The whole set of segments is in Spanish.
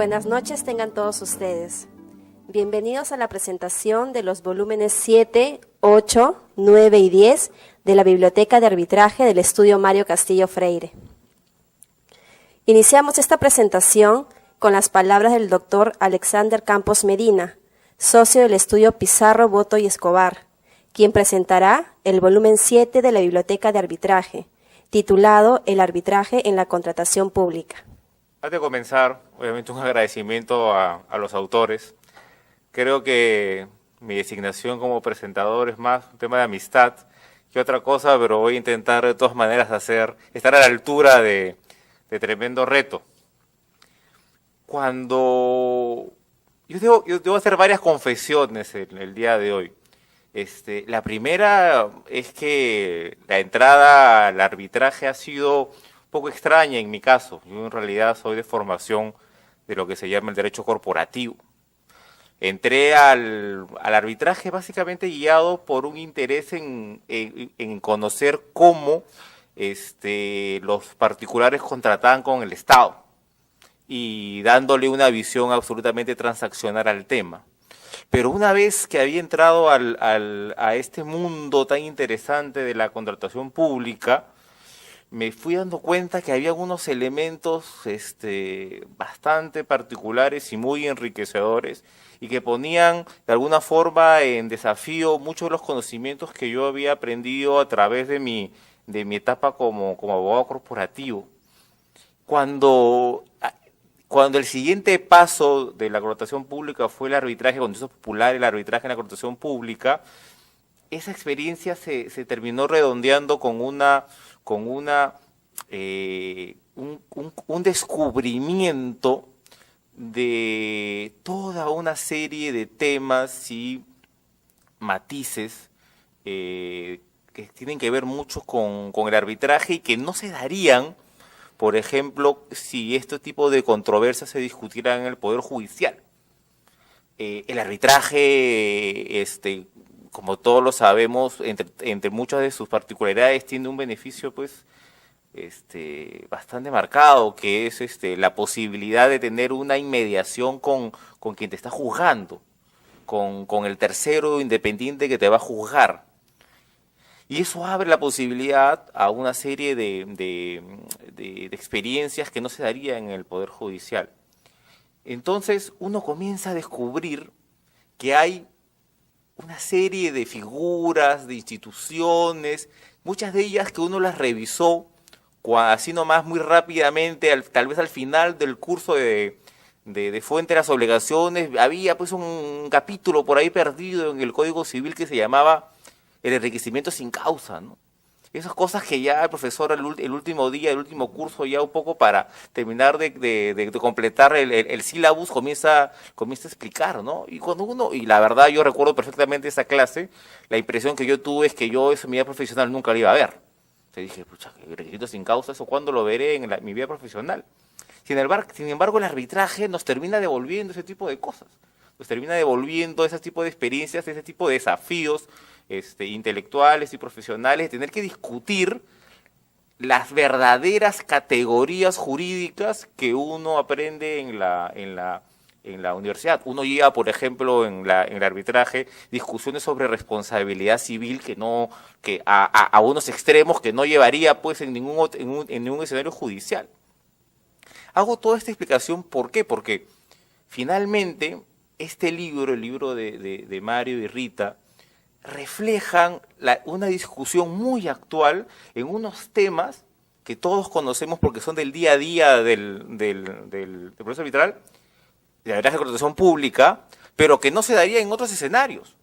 Buenas noches tengan todos ustedes. Bienvenidos a la presentación de los volúmenes 7, 8, 9 y 10 de la Biblioteca de Arbitraje del Estudio Mario Castillo Freire. Iniciamos esta presentación con las palabras del doctor Alexander Campos Medina, socio del Estudio Pizarro, Boto y Escobar, quien presentará el volumen 7 de la Biblioteca de Arbitraje, titulado El arbitraje en la contratación pública. Antes de comenzar, obviamente un agradecimiento a los autores. Creo que mi designación como presentador es más un tema de amistad que otra cosa, pero voy a intentar de todas maneras estar a la altura de tremendo reto. Yo debo hacer varias confesiones en el día de hoy. La primera es que la entrada al arbitraje ha sido poco extraña en mi caso. Yo en realidad soy de formación de lo que se llama el derecho corporativo. Entré al arbitraje básicamente guiado por un interés en conocer cómo los particulares contrataban con el Estado y dándole una visión absolutamente transaccional al tema. Pero una vez que había entrado a este mundo tan interesante de la contratación pública, me fui dando cuenta que había algunos elementos bastante particulares y muy enriquecedores y que ponían de alguna forma en desafío muchos de los conocimientos que yo había aprendido a través de mi etapa como abogado corporativo. Cuando el siguiente paso de la contratación pública fue el arbitraje, cuando hizo popular el arbitraje en la contratación pública, esa experiencia se terminó redondeando con un descubrimiento de toda una serie de temas y matices que tienen que ver mucho con el arbitraje y que no se darían, por ejemplo, si este tipo de controversias se discutieran en el Poder Judicial. El arbitraje, como todos lo sabemos, entre muchas de sus particularidades, tiene un beneficio pues bastante marcado, que es la posibilidad de tener una inmediación con quien te está juzgando, con el tercero independiente que te va a juzgar. Y eso abre la posibilidad a una serie de experiencias que no se darían en el Poder Judicial. Entonces uno comienza a descubrir que hay una serie de figuras, de instituciones, muchas de ellas que uno las revisó así nomás muy rápidamente, tal vez al final del curso de Fuente de las Obligaciones, había pues un capítulo por ahí perdido en el Código Civil que se llamaba el enriquecimiento sin causa, ¿no? Esas cosas que ya el profesor el último día, el último curso, ya un poco para terminar de completar el sílabus, comienza a explicar, ¿no? Y la verdad yo recuerdo perfectamente esa clase, la impresión que yo tuve es que yo eso en mi vida profesional nunca lo iba a ver. Entonces dije, pucha, el requisito sin causa, ¿eso cuándo lo veré en mi vida profesional? Sin embargo, el arbitraje nos termina devolviendo ese tipo de cosas, nos termina devolviendo ese tipo de experiencias, ese tipo de desafíos intelectuales y profesionales, de tener que discutir las verdaderas categorías jurídicas que uno aprende en la universidad. Uno lleva, por ejemplo, en el arbitraje, discusiones sobre responsabilidad civil que a unos extremos que no llevaría pues en ningún escenario judicial. Hago toda esta explicación, ¿por qué? Porque finalmente este libro, el libro de Mario y Rita, reflejan una discusión muy actual en unos temas que todos conocemos porque son del día a día del proceso arbitral, de la arbitraje de contratación pública, pero que no se daría en otros escenarios,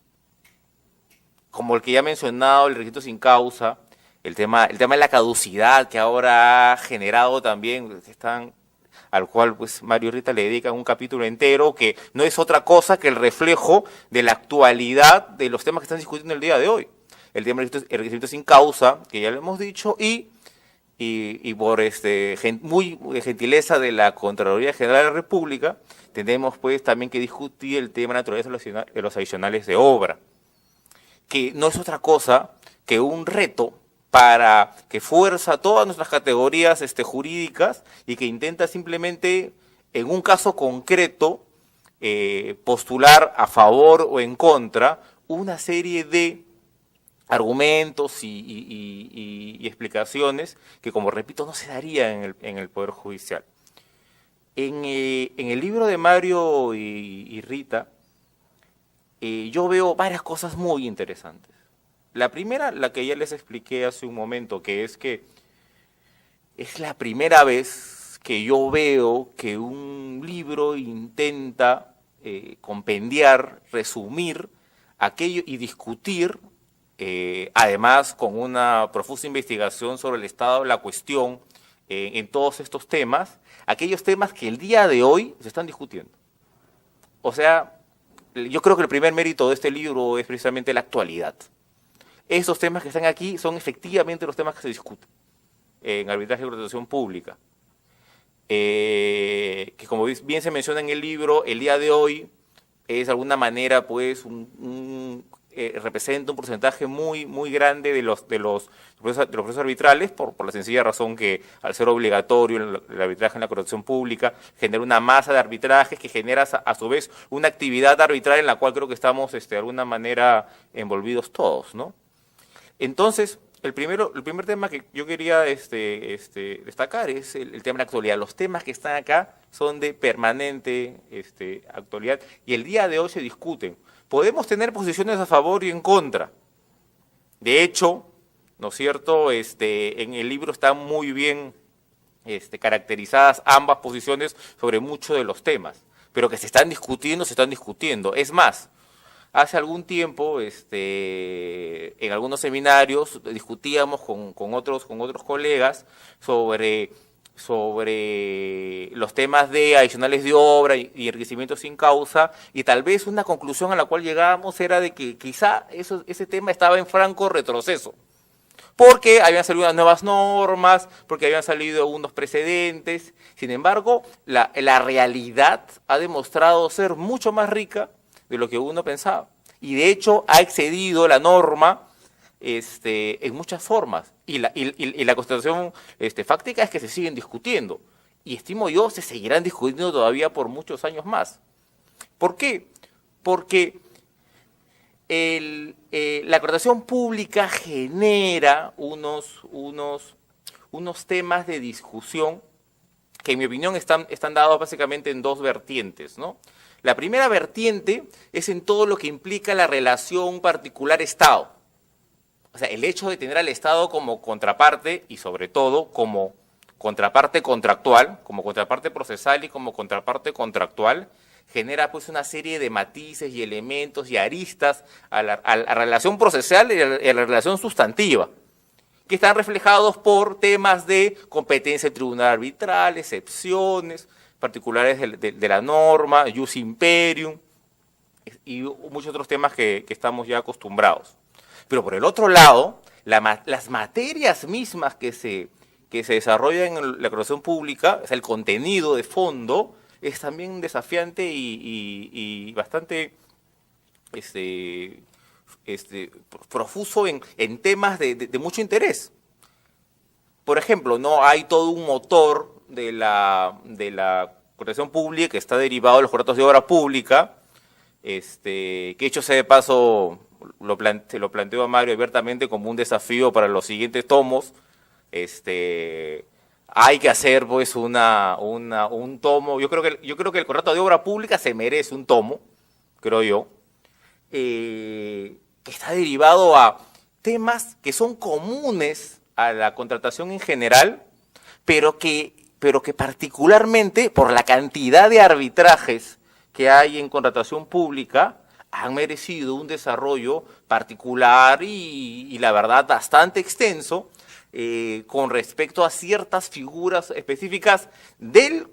como el que ya he mencionado, el requisito sin causa, el tema de la caducidad que ahora ha generado también, al cual pues Mario y Rita le dedican un capítulo entero, que no es otra cosa que el reflejo de la actualidad de los temas que están discutiendo el día de hoy. El tema del requisito sin causa, que ya lo hemos dicho, y por muy gentileza de la Contraloría General de la República, tenemos pues también que discutir el tema de naturaleza de los adicionales de obra, que no es otra cosa que un reto que fuerza todas nuestras categorías jurídicas y que intenta simplemente en un caso concreto, postular a favor o en contra una serie de argumentos y explicaciones que, como repito, no se darían en el Poder Judicial. En el libro de Mario y Rita, yo veo varias cosas muy interesantes. La primera, la que ya les expliqué hace un momento, que es la primera vez que yo veo que un libro intenta compendiar, resumir aquello y discutir, además con una profusa investigación sobre el estado de la cuestión en todos estos temas, aquellos temas que el día de hoy se están discutiendo. O sea, yo creo que el primer mérito de este libro es precisamente la actualidad. Esos temas que están aquí son efectivamente los temas que se discuten en arbitraje y contratación pública. Que como bien se menciona en el libro, el día de hoy es de alguna manera pues representa un porcentaje muy grande de los procesos arbitrales por la sencilla razón que al ser obligatorio el arbitraje en la contratación pública genera una masa de arbitrajes que genera a su vez una actividad arbitral en la cual creo que estamos de alguna manera envolvidos todos, ¿no? Entonces, el primer tema que yo quería destacar es el tema de la actualidad. Los temas que están acá son de permanente actualidad y el día de hoy se discuten. Podemos tener posiciones a favor y en contra. De hecho, ¿no es cierto? En el libro están muy bien caracterizadas ambas posiciones sobre muchos de los temas, pero que se están discutiendo. Es más, hace algún tiempo, en algunos seminarios discutíamos con otros colegas sobre los temas de adicionales de obra y enriquecimiento sin causa, y tal vez una conclusión a la cual llegábamos era de que quizá ese tema estaba en franco retroceso, porque habían salido unas nuevas normas, porque habían salido unos precedentes. Sin embargo, la realidad ha demostrado ser mucho más rica de lo que uno pensaba, y de hecho ha excedido la norma en muchas formas, y la constatación fáctica es que se siguen discutiendo, y estimo yo se seguirán discutiendo todavía por muchos años más. ¿Por qué? Porque la contratación pública genera unos temas de discusión que en mi opinión están dados básicamente en dos vertientes, ¿no? La primera vertiente es en todo lo que implica la relación particular-Estado. O sea, el hecho de tener al Estado como contraparte y sobre todo como contraparte contractual, como contraparte procesal y como contraparte contractual, genera pues una serie de matices y elementos y aristas a la relación procesal y a la relación sustantiva, que están reflejados por temas de competencia del tribunal arbitral, excepciones particulares de la norma, jus imperium y muchos otros temas que estamos ya acostumbrados. Pero por el otro lado, las materias mismas que se desarrollan en la contratación pública, o sea, el contenido de fondo, es también desafiante y bastante profuso en temas de mucho interés. Por ejemplo, no hay todo un motor de la contratación pública que está derivado de los contratos de obra pública, que hecho sea de paso se lo planteo a Mario abiertamente como un desafío para los siguientes tomos. Hay que hacer pues un tomo. Yo creo que el contrato de obra pública se merece un tomo, creo yo, que está derivado a temas que son comunes a la contratación en general, pero que particularmente por la cantidad de arbitrajes que hay en contratación pública han merecido un desarrollo particular y la verdad bastante extenso con respecto a ciertas figuras específicas del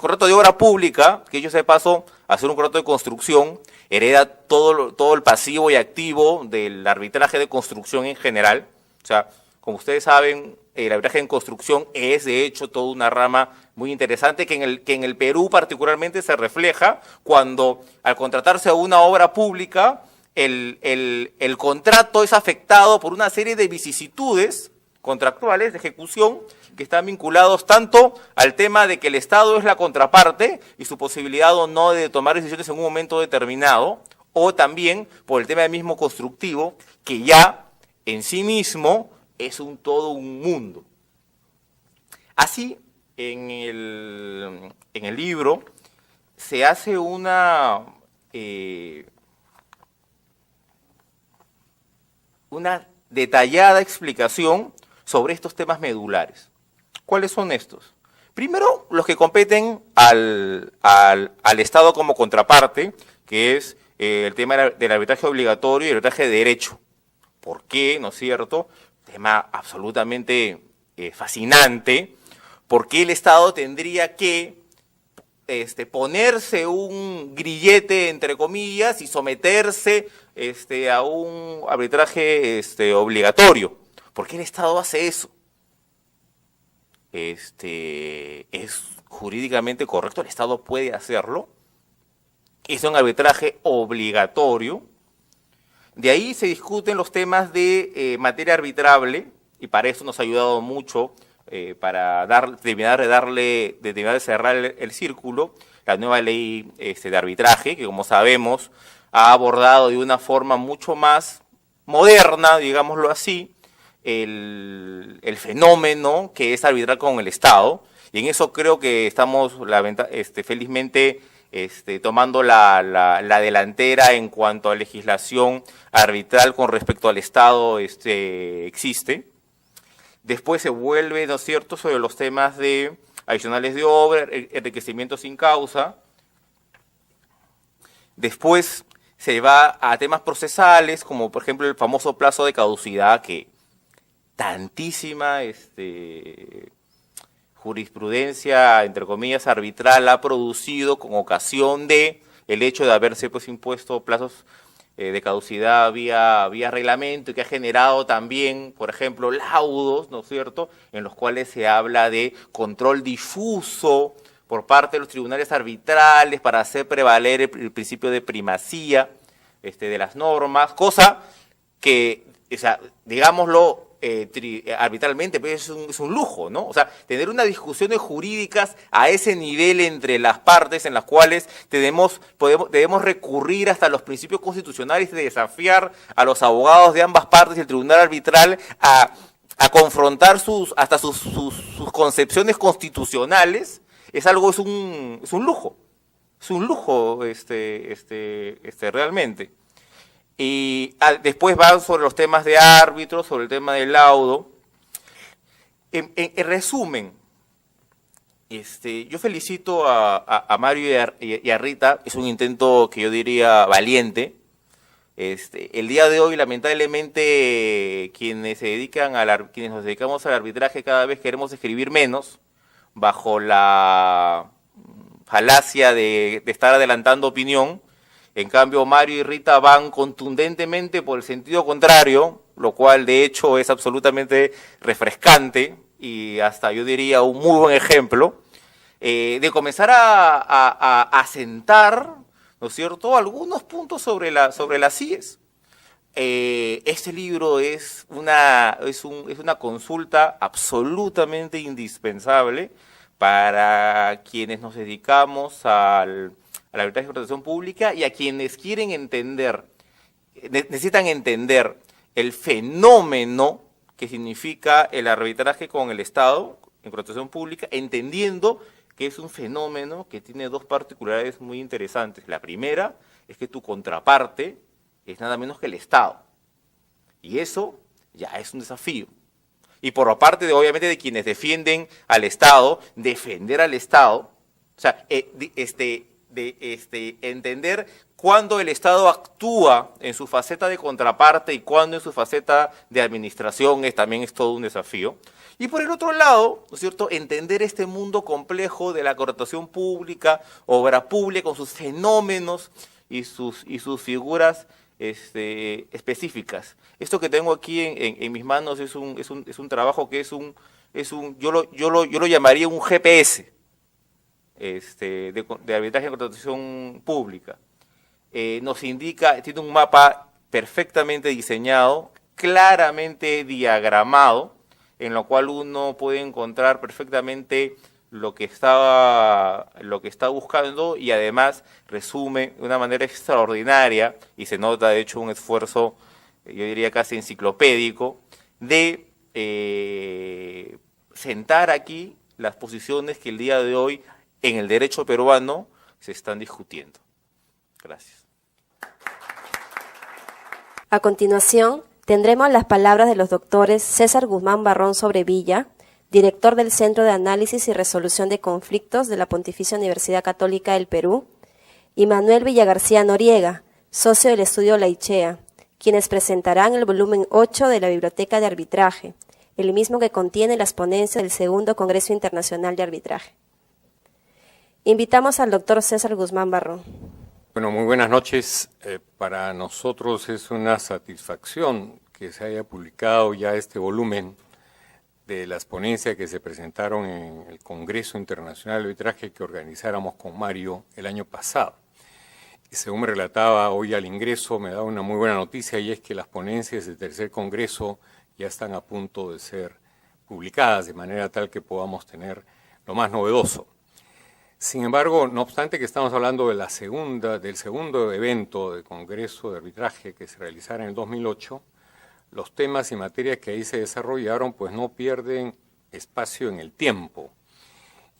contrato de obra pública, que yo sé de paso, hacer un contrato de construcción hereda todo el pasivo y activo del arbitraje de construcción en general. O sea, como ustedes saben, el arbitraje en construcción es de hecho toda una rama muy interesante que en el Perú particularmente se refleja cuando al contratarse a una obra pública el contrato es afectado por una serie de vicisitudes contractuales de ejecución que están vinculados tanto al tema de que el Estado es la contraparte y su posibilidad o no de tomar decisiones en un momento determinado, o también por el tema mismo constructivo, que ya en sí mismo es todo un mundo. Así, en el libro se hace una detallada explicación sobre estos temas medulares. ¿Cuáles son estos? Primero, los que competen al Estado como contraparte, que es el tema del arbitraje obligatorio y el arbitraje de derecho. ¿Por qué? ¿No es cierto? Tema absolutamente fascinante. ¿Por qué el Estado tendría que ponerse un grillete, entre comillas, y someterse a un arbitraje obligatorio? ¿Por qué el Estado hace eso? ¿Es jurídicamente correcto? ¿El Estado puede hacerlo? Es un arbitraje obligatorio. De ahí se discuten los temas de materia arbitrable, y para eso nos ha ayudado mucho para terminar de cerrar el círculo, la nueva ley de arbitraje, que como sabemos ha abordado de una forma mucho más moderna, digámoslo así, el fenómeno que es arbitrar con el Estado, y en eso creo que estamos felizmente tomando la delantera en cuanto a legislación arbitral con respecto al Estado existe. Después se vuelve, ¿no es cierto?, sobre los temas de adicionales de obra, enriquecimiento sin causa. Después se va a temas procesales, como por ejemplo el famoso plazo de caducidad, que tantísima jurisprudencia, entre comillas, arbitral ha producido con ocasión de el hecho de haberse impuesto plazos de caducidad vía reglamento, y que ha generado también, por ejemplo, laudos, ¿no es cierto?, en los cuales se habla de control difuso por parte de los tribunales arbitrales para hacer prevaler el principio de primacía de las normas, cosa que, o sea, digámoslo arbitralmente, pues es un lujo, ¿no? O sea, tener unas discusiones jurídicas a ese nivel entre las partes, en las cuales debemos recurrir hasta los principios constitucionales de desafiar a los abogados de ambas partes y el tribunal arbitral a confrontar sus concepciones constitucionales, es un lujo. Es un lujo realmente. Y después van sobre los temas de árbitros, sobre el tema del laudo. En resumen, yo felicito a Mario y a Rita. Es un intento que yo diría valiente. El día de hoy, lamentablemente, quienes nos dedicamos al arbitraje cada vez queremos escribir menos, bajo la falacia de estar adelantando opinión. En cambio, Mario y Rita van contundentemente por el sentido contrario, lo cual de hecho es absolutamente refrescante y hasta yo diría un muy buen ejemplo de comenzar a sentar, ¿no es cierto?, algunos puntos sobre las CIES. Este libro es una consulta absolutamente indispensable para quienes nos dedicamos a la arbitraje de contratación pública y a quienes quieren necesitan entender el fenómeno que significa el arbitraje con el Estado en contratación pública, entendiendo que es un fenómeno que tiene dos particularidades muy interesantes. La primera es que tu contraparte es nada menos que el Estado, y eso ya es un desafío. Y por parte obviamente de quienes defienden al Estado, defender al Estado, o sea, entender cuándo el Estado actúa en su faceta de contraparte y cuándo en su faceta de administración también es todo un desafío. Y por el otro lado, ¿no es cierto?, entender este mundo complejo de la contratación pública, obra pública, con sus fenómenos y sus figuras específicas. Esto que tengo aquí en mis manos es un trabajo que yo lo llamaría un GPS. De arbitraje de contratación pública. Nos indica, tiene un mapa perfectamente diseñado, claramente diagramado, en lo cual uno puede encontrar perfectamente lo que está buscando, y además resume de una manera extraordinaria, y se nota de hecho un esfuerzo, yo diría casi enciclopédico, de sentar aquí las posiciones que el día de hoy en el derecho peruano se están discutiendo. Gracias. A continuación, tendremos las palabras de los doctores César Guzmán Barrón Sobrevilla, director del Centro de Análisis y Resolución de Conflictos de la Pontificia Universidad Católica del Perú, y Manuel Villagarcía Noriega, socio del estudio Laichea, quienes presentarán el volumen 8 de la Biblioteca de Arbitraje, el mismo que contiene las ponencias del Segundo Congreso Internacional de Arbitraje. Invitamos al doctor César Guzmán Barrón. Bueno, muy buenas noches. Para nosotros es una satisfacción que se haya publicado ya este volumen de las ponencias que se presentaron en el Congreso Internacional de Arbitraje que organizáramos con Mario el año pasado. Y según me relataba hoy al ingreso, me da una muy buena noticia, y es que las ponencias del tercer Congreso ya están a punto de ser publicadas, de manera tal que podamos tener lo más novedoso. Sin embargo, no obstante que estamos hablando de del segundo evento del Congreso de Arbitraje que se realizara en el 2008, los temas y materias que ahí se desarrollaron pues no pierden espacio en el tiempo.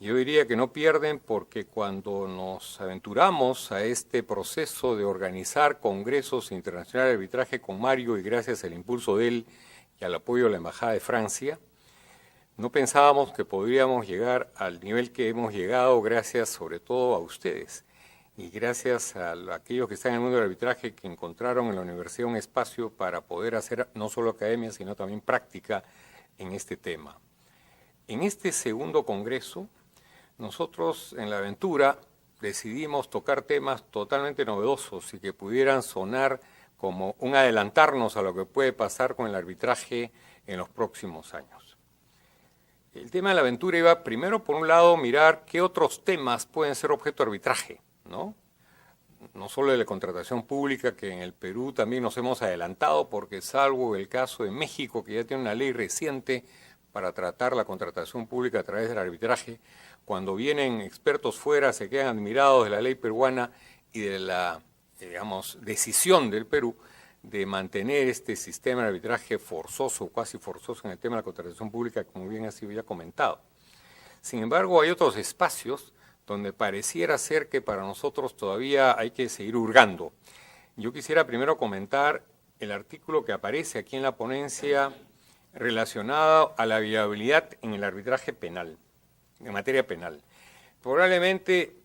Yo diría que no pierden porque cuando nos aventuramos a este proceso de organizar congresos internacionales de arbitraje con Mario, y gracias al impulso de él y al apoyo de la Embajada de Francia, no pensábamos que podríamos llegar al nivel que hemos llegado gracias sobre todo a ustedes y gracias a aquellos que están en el mundo del arbitraje que encontraron en la universidad un espacio para poder hacer no solo academia sino también práctica en este tema. En este segundo congreso, nosotros en la aventura decidimos tocar temas totalmente novedosos y que pudieran sonar como un adelantarnos a lo que puede pasar con el arbitraje en los próximos años. El tema de la aventura iba primero, por un lado, mirar qué otros temas pueden ser objeto de arbitraje, ¿no? No solo de la contratación pública, que en el Perú también nos hemos adelantado, porque salvo el caso de México, que ya tiene una ley reciente para tratar la contratación pública a través del arbitraje, cuando vienen expertos fuera se quedan admirados de la ley peruana y de la, decisión del Perú de mantener este sistema de arbitraje forzoso, casi forzoso en el tema de la contratación pública, como bien ha sido ya comentado. Sin embargo, hay otros espacios donde pareciera ser que para nosotros todavía hay que seguir hurgando. Yo quisiera primero comentar el artículo que aparece aquí en la ponencia relacionado a la viabilidad en el arbitraje penal, en materia penal. Probablemente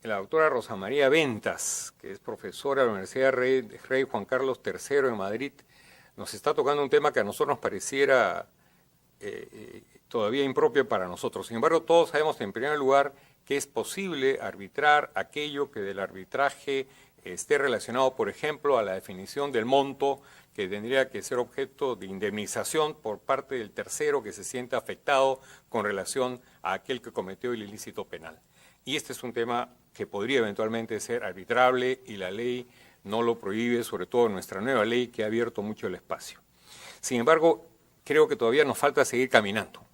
la doctora Rosa María Ventas, que es profesora de la Universidad Rey Juan Carlos III en Madrid, nos está tocando un tema que a nosotros nos pareciera todavía impropio para nosotros. Sin embargo, todos sabemos en primer lugar que es posible arbitrar aquello que del arbitraje esté relacionado, por ejemplo, a la definición del monto que tendría que ser objeto de indemnización por parte del tercero que se sienta afectado con relación a aquel que cometió el ilícito penal. Y este es un tema que podría eventualmente ser arbitrable y la ley no lo prohíbe, sobre todo nuestra nueva ley que ha abierto mucho el espacio. Sin embargo, creo que todavía nos falta seguir caminando.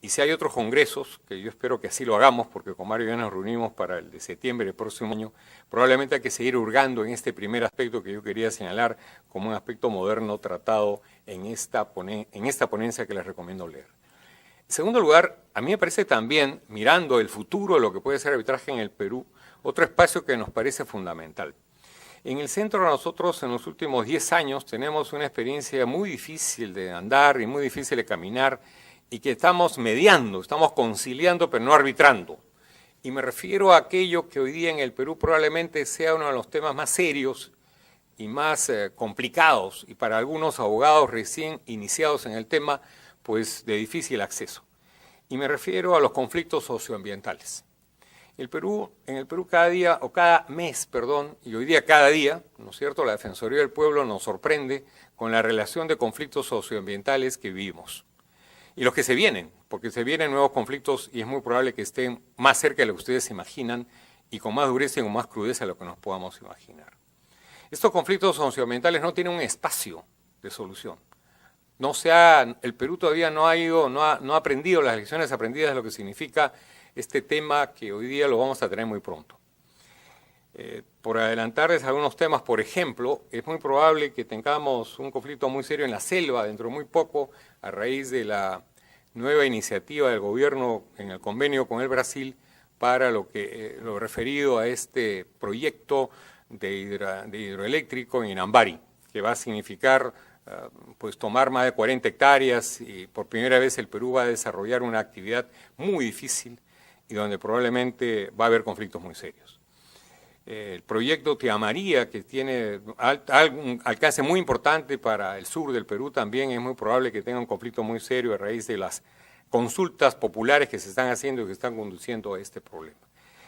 Y si hay otros congresos, que yo espero que así lo hagamos, porque con Mario ya nos reunimos para el de septiembre del próximo año, probablemente hay que seguir hurgando en este primer aspecto que yo quería señalar como un aspecto moderno tratado en esta ponencia que les recomiendo leer. En segundo lugar, a mí me parece también, mirando el futuro de lo que puede ser arbitraje en el Perú, otro espacio que nos parece fundamental. En el centro nosotros en los últimos 10 años tenemos una experiencia muy difícil de andar y muy difícil de caminar y que estamos mediando, estamos conciliando pero no arbitrando. Y me refiero a aquello que hoy día en el Perú probablemente sea uno de los temas más serios y más complicados y para algunos abogados recién iniciados en el tema, pues de difícil acceso. Y me refiero a los conflictos socioambientales. En el Perú cada día, o cada mes, perdón, y hoy día cada día, ¿no es cierto?, la Defensoría del Pueblo nos sorprende con la relación de conflictos socioambientales que vivimos. Y los que se vienen, porque se vienen nuevos conflictos y es muy probable que estén más cerca de lo que ustedes se imaginan y con más dureza y con más crudeza de lo que nos podamos imaginar. Estos conflictos socioambientales no tienen un espacio de solución. el Perú todavía no ha aprendido las lecciones aprendidas de lo que significa este tema que hoy día lo vamos a tener muy pronto. Por adelantarles algunos temas, por ejemplo, es muy probable que tengamos un conflicto muy serio en la selva dentro de muy poco a raíz de la nueva iniciativa del gobierno en el convenio con el Brasil para lo referido a este proyecto de hidroeléctrico en Inambari, que va a significar pues tomar más de 40 hectáreas y por primera vez el Perú va a desarrollar una actividad muy difícil y donde probablemente va a haber conflictos muy serios. El proyecto Tía María, que tiene un alcance muy importante para el sur del Perú, también es muy probable que tenga un conflicto muy serio a raíz de las consultas populares que se están haciendo y que están conduciendo a este problema.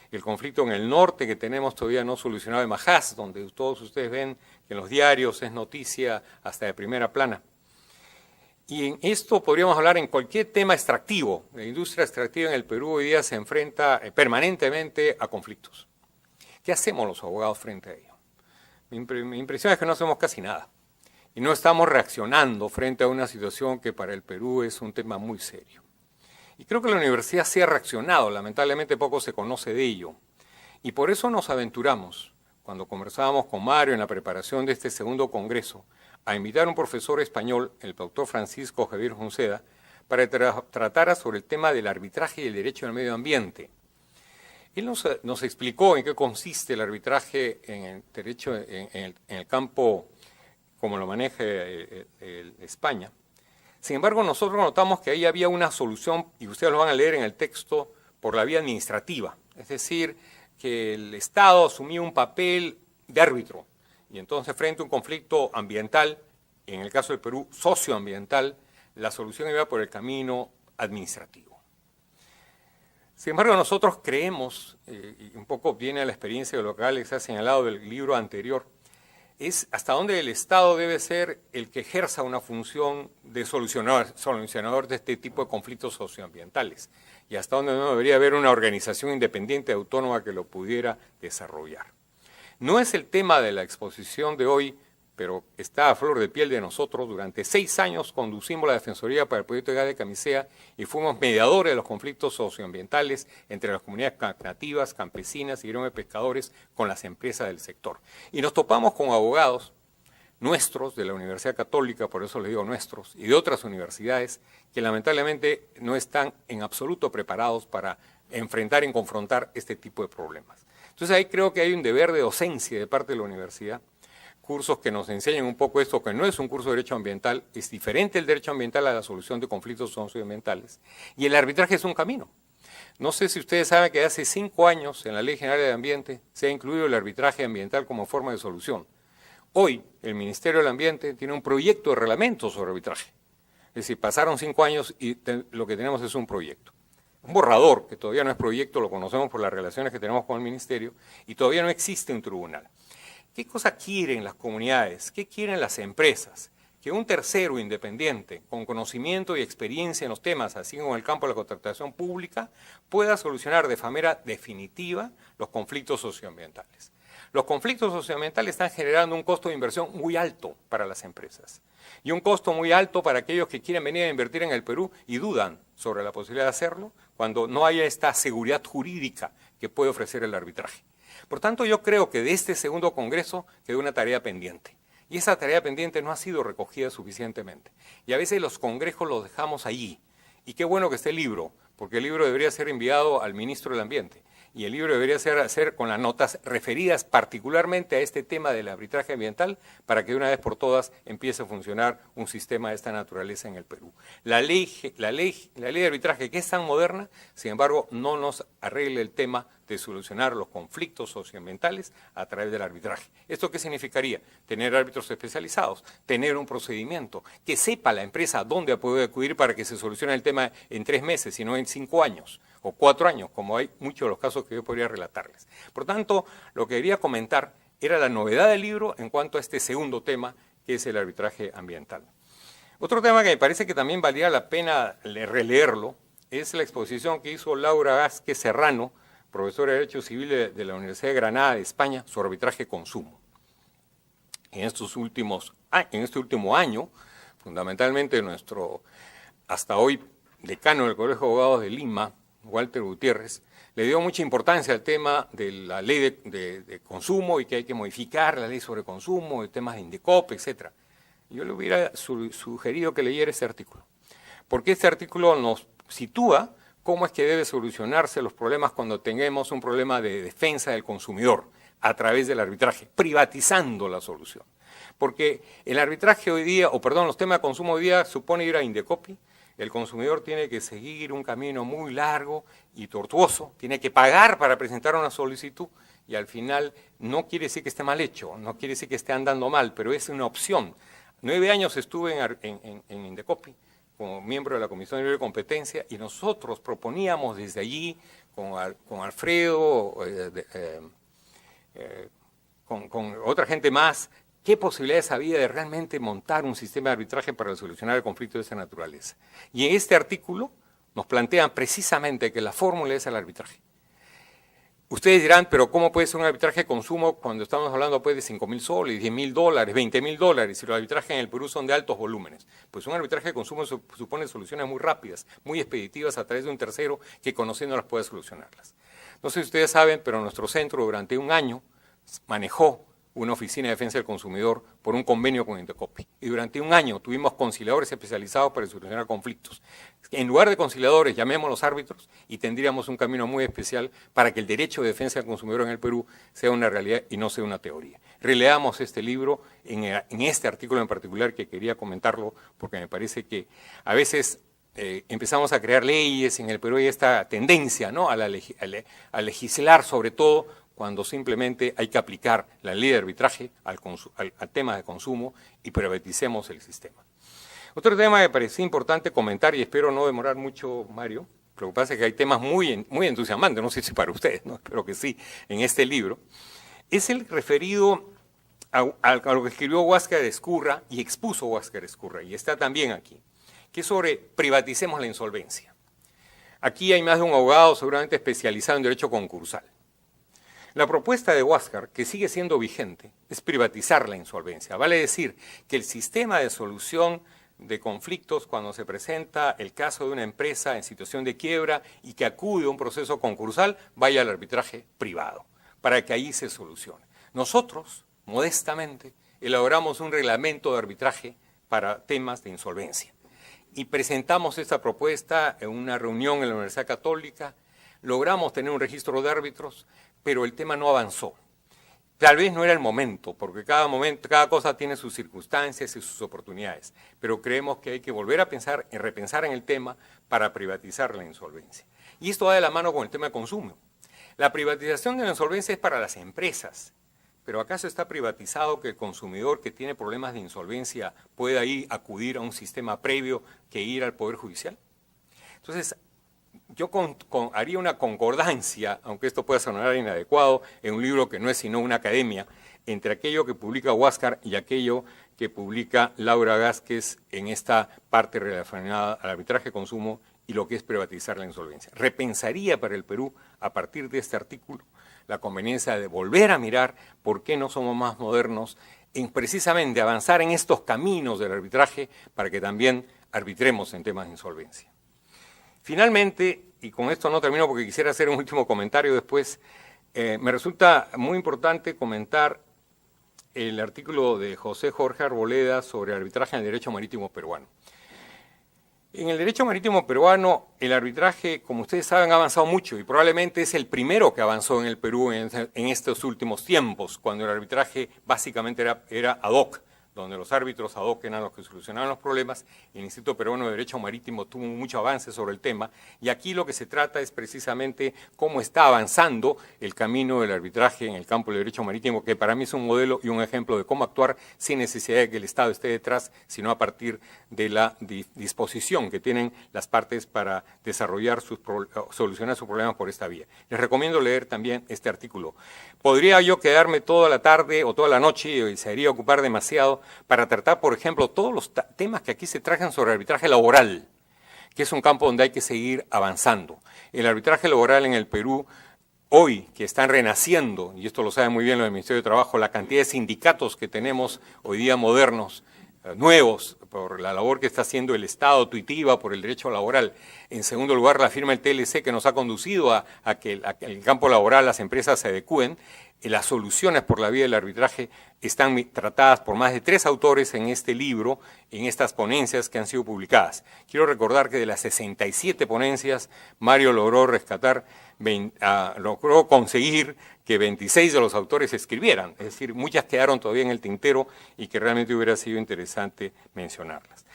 El conflicto en el norte que tenemos todavía no solucionado en Majás, donde todos ustedes ven que en los diarios es noticia hasta de primera plana. Y en esto podríamos hablar en cualquier tema extractivo. La industria extractiva en el Perú hoy día se enfrenta permanentemente a conflictos. ¿Qué hacemos los abogados frente a ello? Mi impresión es que no hacemos casi nada. Y no estamos reaccionando frente a una situación que para el Perú es un tema muy serio. Y creo que la universidad sí ha reaccionado, lamentablemente poco se conoce de ello. Y por eso nos aventuramos, cuando conversábamos con Mario en la preparación de este segundo congreso, a invitar a un profesor español, el doctor Francisco Javier Junceda, para que tratara sobre el tema del arbitraje y el derecho al medio ambiente. Él nos explicó en qué consiste el arbitraje en el derecho, en el campo como lo maneja España. Sin embargo, nosotros notamos que ahí había una solución, y ustedes lo van a leer en el texto, por la vía administrativa. Es decir, que el Estado asumía un papel de árbitro. Y entonces, frente a un conflicto ambiental, en el caso del Perú, socioambiental, la solución iba por el camino administrativo. Sin embargo, nosotros creemos, y un poco viene a la experiencia de lo que Alex ha señalado del libro anterior, es hasta dónde el Estado debe ser el que ejerza una función de solucionador de este tipo de conflictos socioambientales y hasta dónde no debería haber una organización independiente autónoma que lo pudiera desarrollar. No es el tema de la exposición de hoy, pero está a flor de piel de nosotros. Durante 6 años conducimos la Defensoría para el proyecto de gas de Camisea y fuimos mediadores de los conflictos socioambientales entre las comunidades nativas, campesinas y gremios de pescadores con las empresas del sector. Y nos topamos con abogados nuestros de la Universidad Católica, por eso les digo nuestros, y de otras universidades que lamentablemente no están en absoluto preparados para enfrentar y confrontar este tipo de problemas. Entonces ahí creo que hay un deber de docencia de parte de la universidad, cursos que nos enseñan un poco esto, que no es un curso de derecho ambiental, es diferente el derecho ambiental a la solución de conflictos socioambientales, y el arbitraje es un camino. No sé si ustedes saben que hace 5 años en la Ley General de Ambiente se ha incluido el arbitraje ambiental como forma de solución. Hoy el Ministerio del Ambiente tiene un proyecto de reglamento sobre arbitraje. Es decir, pasaron 5 años y lo que tenemos es un proyecto. Un borrador, que todavía no es proyecto, lo conocemos por las relaciones que tenemos con el Ministerio, y todavía no existe un tribunal. ¿Qué cosa quieren las comunidades? ¿Qué quieren las empresas? Que un tercero independiente, con conocimiento y experiencia en los temas, así como en el campo de la contratación pública, pueda solucionar de manera definitiva los conflictos socioambientales. Los conflictos socioambientales están generando un costo de inversión muy alto para las empresas y un costo muy alto para aquellos que quieren venir a invertir en el Perú y dudan sobre la posibilidad de hacerlo cuando no haya esta seguridad jurídica que puede ofrecer el arbitraje. Por tanto, yo creo que de este segundo congreso quedó una tarea pendiente. Y esa tarea pendiente no ha sido recogida suficientemente. Y a veces los congresos los dejamos allí. Y qué bueno que esté el libro, porque el libro debería ser enviado al ministro del Ambiente. Y el libro debería ser con las notas referidas particularmente a este tema del arbitraje ambiental para que de una vez por todas empiece a funcionar un sistema de esta naturaleza en el Perú. La ley de arbitraje, que es tan moderna, sin embargo, no nos arregla el tema de solucionar los conflictos socioambientales a través del arbitraje. ¿Esto qué significaría? Tener árbitros especializados, tener un procedimiento, que sepa la empresa dónde puede acudir para que se solucione el tema en 3 meses y no en 5 años o 4 años, como hay muchos de los casos que yo podría relatarles. Por tanto, lo que quería comentar era la novedad del libro en cuanto a este segundo tema, que es el arbitraje ambiental. Otro tema que me parece que también valía la pena releerlo es la exposición que hizo Laura Vázquez Serrano, profesora de Derecho Civil de la Universidad de Granada de España, sobre arbitraje consumo. En este último año, fundamentalmente nuestro, hasta hoy, decano del Colegio de Abogados de Lima, Walter Gutiérrez, le dio mucha importancia al tema de la ley de consumo y que hay que modificar la ley sobre consumo, el temas de Indecopi, etc. Yo le hubiera sugerido que leyera este artículo, porque este artículo nos sitúa cómo es que debe solucionarse los problemas cuando tengamos un problema de defensa del consumidor a través del arbitraje, privatizando la solución. Porque el arbitraje hoy día, los temas de consumo hoy día supone ir a Indecopi. El consumidor tiene que seguir un camino muy largo y tortuoso, tiene que pagar para presentar una solicitud y al final no quiere decir que esté mal hecho, no quiere decir que esté andando mal, pero es una opción. 9 años estuve en Indecopi como miembro de la Comisión de Libre Competencia y nosotros proponíamos desde allí con Alfredo, con otra gente más, qué posibilidades había de realmente montar un sistema de arbitraje para solucionar el conflicto de esa naturaleza. Y en este artículo nos plantean precisamente que la fórmula es el arbitraje. Ustedes dirán, pero ¿cómo puede ser un arbitraje de consumo cuando estamos hablando pues, de 5.000 soles, $10.000, $20.000, si los arbitrajes en el Perú son de altos volúmenes? Pues un arbitraje de consumo supone soluciones muy rápidas, muy expeditivas a través de un tercero que conociéndolas puede solucionarlas. No sé si ustedes saben, pero nuestro centro durante un año manejó una oficina de defensa del consumidor por un convenio con Indecopi. Y durante un año tuvimos conciliadores especializados para solucionar conflictos. En lugar de conciliadores, llamémoslos árbitros y tendríamos un camino muy especial para que el derecho de defensa del consumidor en el Perú sea una realidad y no sea una teoría. Releamos este libro en este artículo en particular que quería comentarlo porque me parece que a veces empezamos a crear leyes en el Perú y esta tendencia, ¿no? a legislar sobre todo cuando simplemente hay que aplicar la ley de arbitraje al tema de consumo y privaticemos el sistema. Otro tema que me parecía importante comentar, y espero no demorar mucho, Mario, lo que pasa es que hay temas muy entusiasmantes, no sé si para ustedes, ¿no? Espero que sí, en este libro, es el referido a lo que escribió Huáscar Ezcurra y expuso Huáscar Ezcurra, y está también aquí, que es sobre privaticemos la insolvencia. Aquí hay más de un abogado seguramente especializado en derecho concursal. La propuesta de Huáscar, que sigue siendo vigente, es privatizar la insolvencia. Vale decir que el sistema de solución de conflictos cuando se presenta el caso de una empresa en situación de quiebra y que acude a un proceso concursal, vaya al arbitraje privado, para que ahí se solucione. Nosotros, modestamente, elaboramos un reglamento de arbitraje para temas de insolvencia. Y presentamos esta propuesta en una reunión en la Universidad Católica, logramos tener un registro de árbitros, pero el tema no avanzó. Tal vez no era el momento, porque cada cosa tiene sus circunstancias y sus oportunidades, pero creemos que hay que volver a pensar y repensar en el tema para privatizar la insolvencia. Y esto va de la mano con el tema de consumo. La privatización de la insolvencia es para las empresas, pero ¿acaso está privatizado que el consumidor que tiene problemas de insolvencia pueda ir acudir a un sistema previo que ir al Poder Judicial? Entonces, yo haría una concordancia, aunque esto pueda sonar inadecuado, en un libro que no es sino una academia, entre aquello que publica Huáscar y aquello que publica Laura Vázquez en esta parte relacionada al arbitraje de consumo y lo que es privatizar la insolvencia. Repensaría para el Perú, a partir de este artículo, la conveniencia de volver a mirar por qué no somos más modernos en precisamente avanzar en estos caminos del arbitraje para que también arbitremos en temas de insolvencia. Finalmente, y con esto no termino porque quisiera hacer un último comentario después, me resulta muy importante comentar el artículo de José Jorge Arboleda sobre arbitraje en el derecho marítimo peruano. En el derecho marítimo peruano, el arbitraje, como ustedes saben, ha avanzado mucho y probablemente es el primero que avanzó en el Perú en estos últimos tiempos, cuando el arbitraje básicamente era ad hoc, donde los árbitros ad hoc eran los que solucionaban los problemas. El Instituto Peruano de Derecho Marítimo tuvo mucho avance sobre el tema y aquí lo que se trata es precisamente cómo está avanzando el camino del arbitraje en el campo del derecho marítimo, que para mí es un modelo y un ejemplo de cómo actuar sin necesidad de que el Estado esté detrás, sino a partir de la disposición que tienen las partes para desarrollar solucionar sus problemas por esta vía. Les recomiendo leer también este artículo. Podría yo quedarme toda la tarde o toda la noche y se haría ocupar demasiado para tratar, por ejemplo, todos los temas que aquí se trajan sobre arbitraje laboral, que es un campo donde hay que seguir avanzando. El arbitraje laboral en el Perú, hoy que están renaciendo, y esto lo sabe muy bien el Ministerio de Trabajo, la cantidad de sindicatos que tenemos hoy día modernos, nuevos, por la labor que está haciendo el Estado tuitiva por el derecho laboral. En segundo lugar, la firma del TLC que nos ha conducido a que el campo laboral, las empresas se adecúen. Las soluciones por la vía del arbitraje están tratadas por más de 3 autores en este libro, en estas ponencias que han sido publicadas. Quiero recordar que de las 67 ponencias, Mario logró logró conseguir que 26 de los autores escribieran, es decir, muchas quedaron todavía en el tintero y que realmente hubiera sido interesante mencionarlas.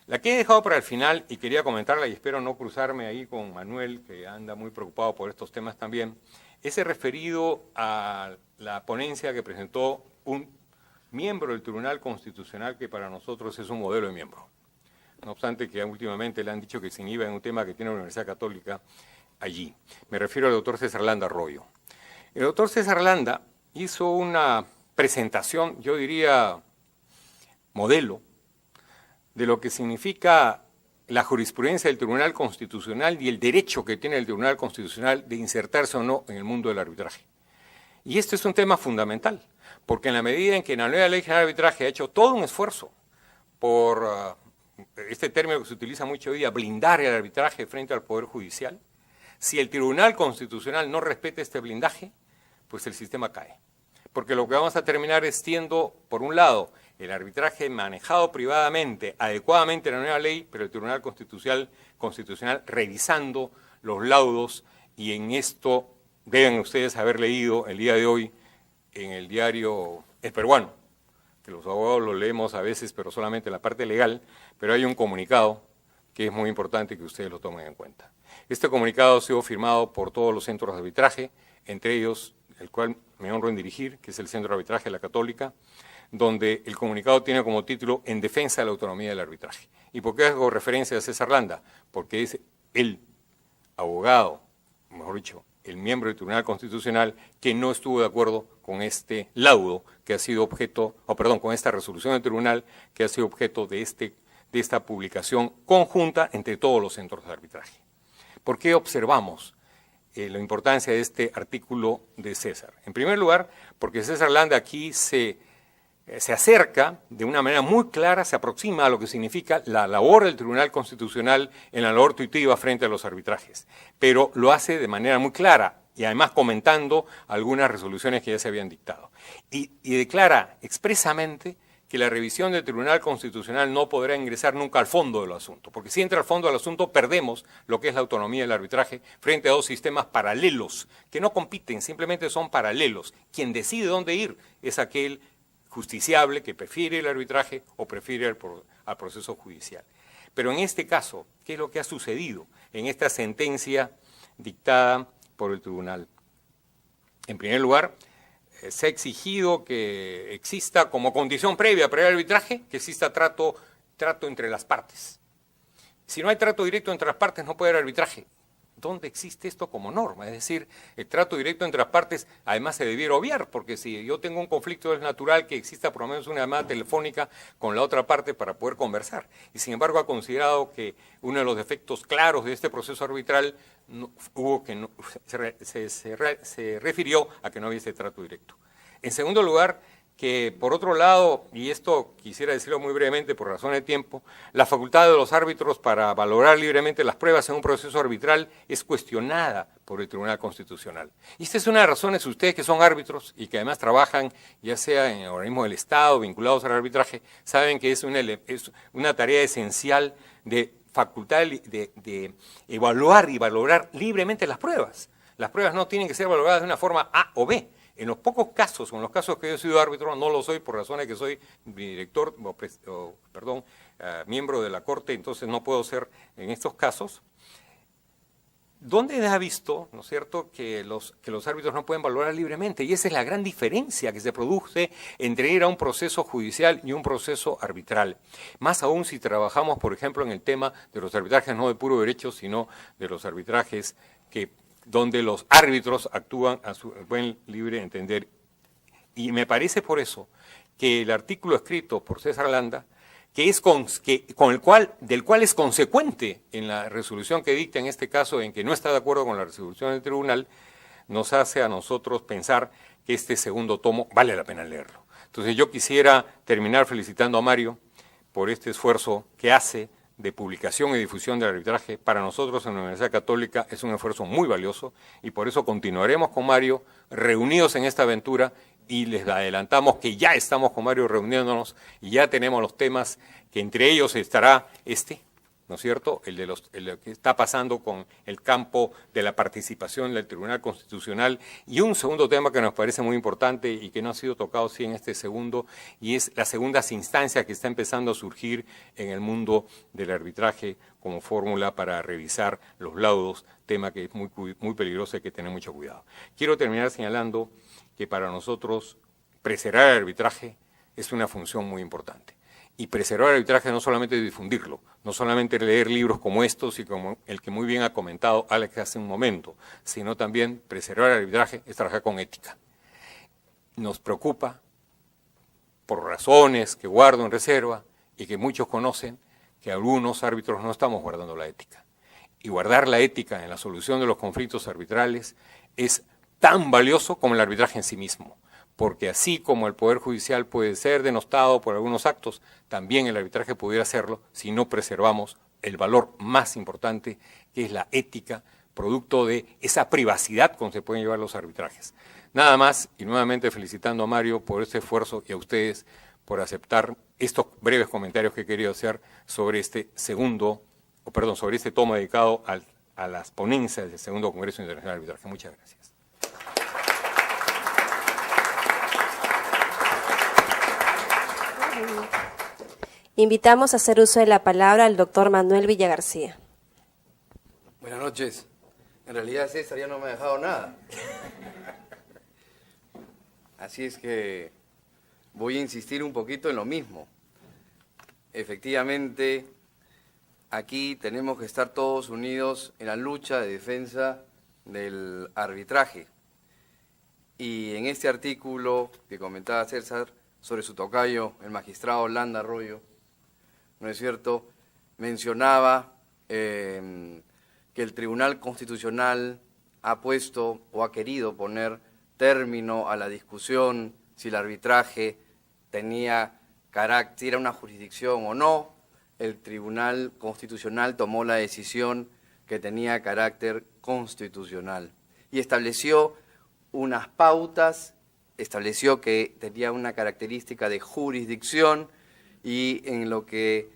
La que he dejado para el final y quería comentarla, y espero no cruzarme ahí con Manuel, que anda muy preocupado por estos temas también, es referido a la ponencia que presentó un miembro del Tribunal Constitucional que para nosotros es un modelo de miembro. No obstante que últimamente le han dicho que se inhiba en un tema que tiene la Universidad Católica allí. Me refiero al doctor César Landa Arroyo. El doctor César Landa hizo una presentación, yo diría modelo, de lo que significa la jurisprudencia del Tribunal Constitucional y el derecho que tiene el Tribunal Constitucional de insertarse o no en el mundo del arbitraje. Y esto es un tema fundamental, porque en la medida en que la nueva Ley General de Arbitraje ha hecho todo un esfuerzo por, este término que se utiliza mucho hoy día, blindar el arbitraje frente al Poder Judicial, si el Tribunal Constitucional no respeta este blindaje, pues el sistema cae. Porque lo que vamos a terminar es siendo, por un lado, el arbitraje manejado privadamente, adecuadamente en la nueva ley, pero el Tribunal Constitucional revisando los laudos, y en esto deben ustedes haber leído el día de hoy en el diario El Peruano, que los abogados lo leemos a veces, pero solamente en la parte legal, pero hay un comunicado que es muy importante que ustedes lo tomen en cuenta. Este comunicado ha sido firmado por todos los centros de arbitraje, entre ellos el cual me honro en dirigir, que es el Centro de Arbitraje de la Católica, donde el comunicado tiene como título En defensa de la autonomía del arbitraje. ¿Y por qué hago referencia a César Landa? Porque es el abogado, mejor dicho, el miembro del Tribunal Constitucional que no estuvo de acuerdo con este laudo que ha sido objeto, con esta resolución del tribunal que ha sido objeto de esta publicación conjunta entre todos los centros de arbitraje. ¿Por qué observamos la importancia de este artículo de César? En primer lugar, porque César Landa aquí se acerca de una manera muy clara, se aproxima a lo que significa la labor del Tribunal Constitucional en la labor tuitiva frente a los arbitrajes, pero lo hace de manera muy clara y además comentando algunas resoluciones que ya se habían dictado. Y declara expresamente que la revisión del Tribunal Constitucional no podrá ingresar nunca al fondo del asunto, porque si entra al fondo del asunto perdemos lo que es la autonomía del arbitraje frente a dos sistemas paralelos que no compiten, simplemente son paralelos. Quien decide dónde ir es aquel justiciable que prefiere el arbitraje o prefiere al proceso judicial. Pero en este caso, ¿qué es lo que ha sucedido en esta sentencia dictada por el tribunal? En primer lugar, se ha exigido que exista como condición previa para el arbitraje, que exista trato entre las partes. Si no hay trato directo entre las partes, no puede haber arbitraje. ¿Dónde existe esto como norma? Es decir, el trato directo entre las partes además se debiera obviar, porque si yo tengo un conflicto es natural que exista por lo menos una llamada telefónica con la otra parte para poder conversar. Y sin embargo ha considerado que uno de los defectos claros de este proceso arbitral se refirió a que no había ese trato directo. En segundo lugar, que por otro lado, y esto quisiera decirlo muy brevemente por razones de tiempo, la facultad de los árbitros para valorar libremente las pruebas en un proceso arbitral es cuestionada por el Tribunal Constitucional. Y esta es una de las razones, ustedes que son árbitros y que además trabajan ya sea en organismos del Estado vinculados al arbitraje, saben que es una tarea esencial de facultad de evaluar y valorar libremente las pruebas. Las pruebas no tienen que ser valoradas de una forma A o B. En los pocos casos, o en los casos que yo he sido árbitro, no lo soy por razones que soy miembro de la Corte, entonces no puedo ser en estos casos. ¿Dónde ha visto, no es cierto, que los árbitros no pueden valorar libremente? Y esa es la gran diferencia que se produce entre ir a un proceso judicial y un proceso arbitral. Más aún si trabajamos, por ejemplo, en el tema de los arbitrajes no de puro derecho, sino de los arbitrajes donde los árbitros actúan a su buen libre entender. Y me parece por eso que el artículo escrito por César Landa, del cual es consecuente en la resolución que dicta en este caso, en que no está de acuerdo con la resolución del tribunal, nos hace a nosotros pensar que este segundo tomo vale la pena leerlo. Entonces yo quisiera terminar felicitando a Mario por este esfuerzo que hace de publicación y difusión del arbitraje. Para nosotros en la Universidad Católica es un esfuerzo muy valioso y por eso continuaremos con Mario reunidos en esta aventura y les adelantamos que ya estamos con Mario reuniéndonos y ya tenemos los temas que entre ellos estará ¿no es cierto?, el de lo que está pasando con el campo de la participación del Tribunal Constitucional, y un segundo tema que nos parece muy importante y que no ha sido tocado sí en este segundo, y es las segundas instancias que está empezando a surgir en el mundo del arbitraje como fórmula para revisar los laudos, tema que es muy peligroso y hay que tener mucho cuidado. Quiero terminar señalando que para nosotros preservar el arbitraje es una función muy importante. Y preservar el arbitraje no solamente difundirlo, no solamente leer libros como estos y como el que muy bien ha comentado Alex hace un momento, sino también preservar el arbitraje es trabajar con ética. Nos preocupa, por razones que guardo en reserva y que muchos conocen, que algunos árbitros no estamos guardando la ética. Y guardar la ética en la solución de los conflictos arbitrales es tan valioso como el arbitraje en sí mismo. Porque así como el Poder Judicial puede ser denostado por algunos actos, también el arbitraje pudiera serlo si no preservamos el valor más importante, que es la ética, producto de esa privacidad con que se pueden llevar los arbitrajes. Nada más, y nuevamente felicitando a Mario por este esfuerzo y a ustedes por aceptar estos breves comentarios que he querido hacer sobre este sobre este tomo dedicado a las ponencias del Segundo Congreso Internacional de Arbitraje. Muchas gracias. Invitamos a hacer uso de la palabra al doctor Manuel Villagarcía. Buenas noches. En realidad César ya no me ha dejado nada. Así es que voy a insistir un poquito en lo mismo. Efectivamente, aquí tenemos que estar todos unidos en la lucha de defensa del arbitraje. Y en este artículo que comentaba César sobre su tocayo, el magistrado Landa Arroyo, ¿no es cierto?, mencionaba que el Tribunal Constitucional ha puesto o ha querido poner término a la discusión si el arbitraje tenía carácter, si era una jurisdicción o no. El Tribunal Constitucional tomó la decisión que tenía carácter constitucional y estableció unas pautas, estableció que tenía una característica de jurisdicción, y en lo que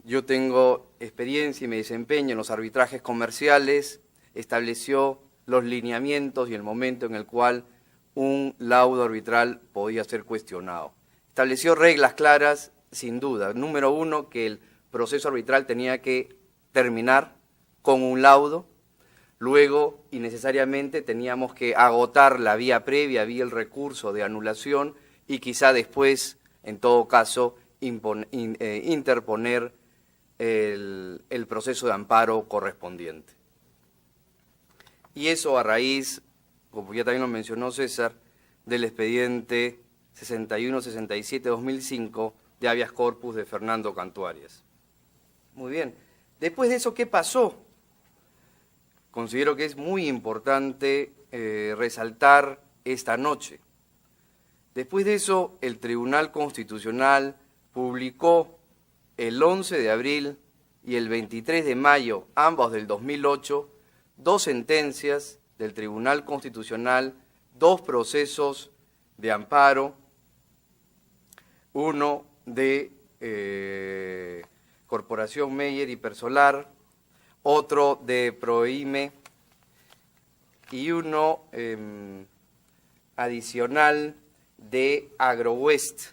yo tengo experiencia y me desempeño en los arbitrajes comerciales, estableció los lineamientos y el momento en el cual un laudo arbitral podía ser cuestionado. Estableció reglas claras, sin duda. Número uno, que el proceso arbitral tenía que terminar con un laudo. Luego, innecesariamente, teníamos que agotar la vía previa, vía el recurso de anulación, y quizá después, en todo caso, interponer el proceso de amparo correspondiente. Y eso a raíz, como ya también lo mencionó César, del expediente 6167-2005 de habeas corpus de Fernando Canto Arias. Muy bien. Después de eso, ¿qué pasó? Considero que es muy importante resaltar esta noche. Después de eso, el Tribunal Constitucional publicó el 11 de abril y el 23 de mayo, ambos del 2008, dos sentencias del Tribunal Constitucional, dos procesos de amparo, uno de Corporación Meyer y Persolar, otro de Proime y uno adicional de AgroWest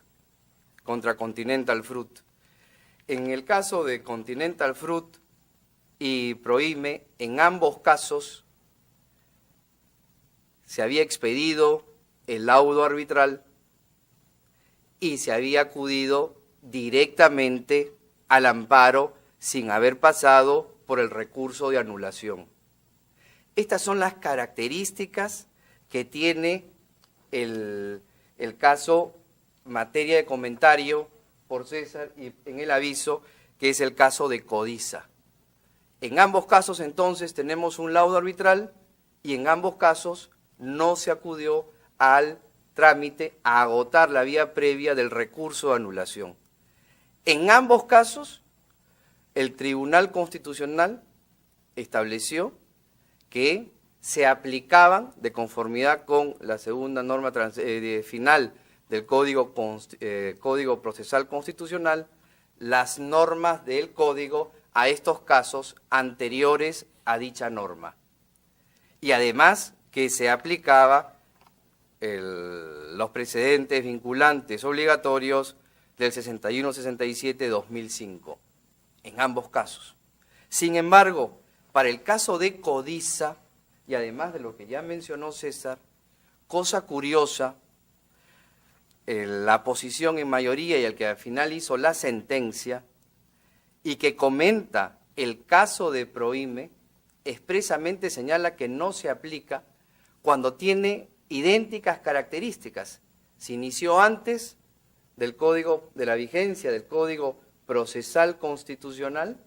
contra Continental Fruit. En el caso de Continental Fruit y Proime, en ambos casos se había expedido el laudo arbitral y se había acudido directamente al amparo sin haber pasado por el recurso de anulación. Estas son las características que tiene el caso, materia de comentario por César y en el aviso, que es el caso de Codiza. En ambos casos, entonces, tenemos un laudo arbitral y en ambos casos no se acudió al trámite a agotar la vía previa del recurso de anulación. En ambos casos, el Tribunal Constitucional estableció que se aplicaban, de conformidad con la segunda norma final del Código Procesal Constitucional, las normas del Código a estos casos anteriores a dicha norma. Y además que se aplicaba los precedentes vinculantes obligatorios del 61-67-2005, en ambos casos. Sin embargo, para el caso de Codiza, y además de lo que ya mencionó César, cosa curiosa, la posición en mayoría y el que al final hizo la sentencia, y que comenta el caso de Proime, expresamente señala que no se aplica cuando tiene idénticas características. Se inició antes del Código de la vigencia del Código Procesal Constitucional.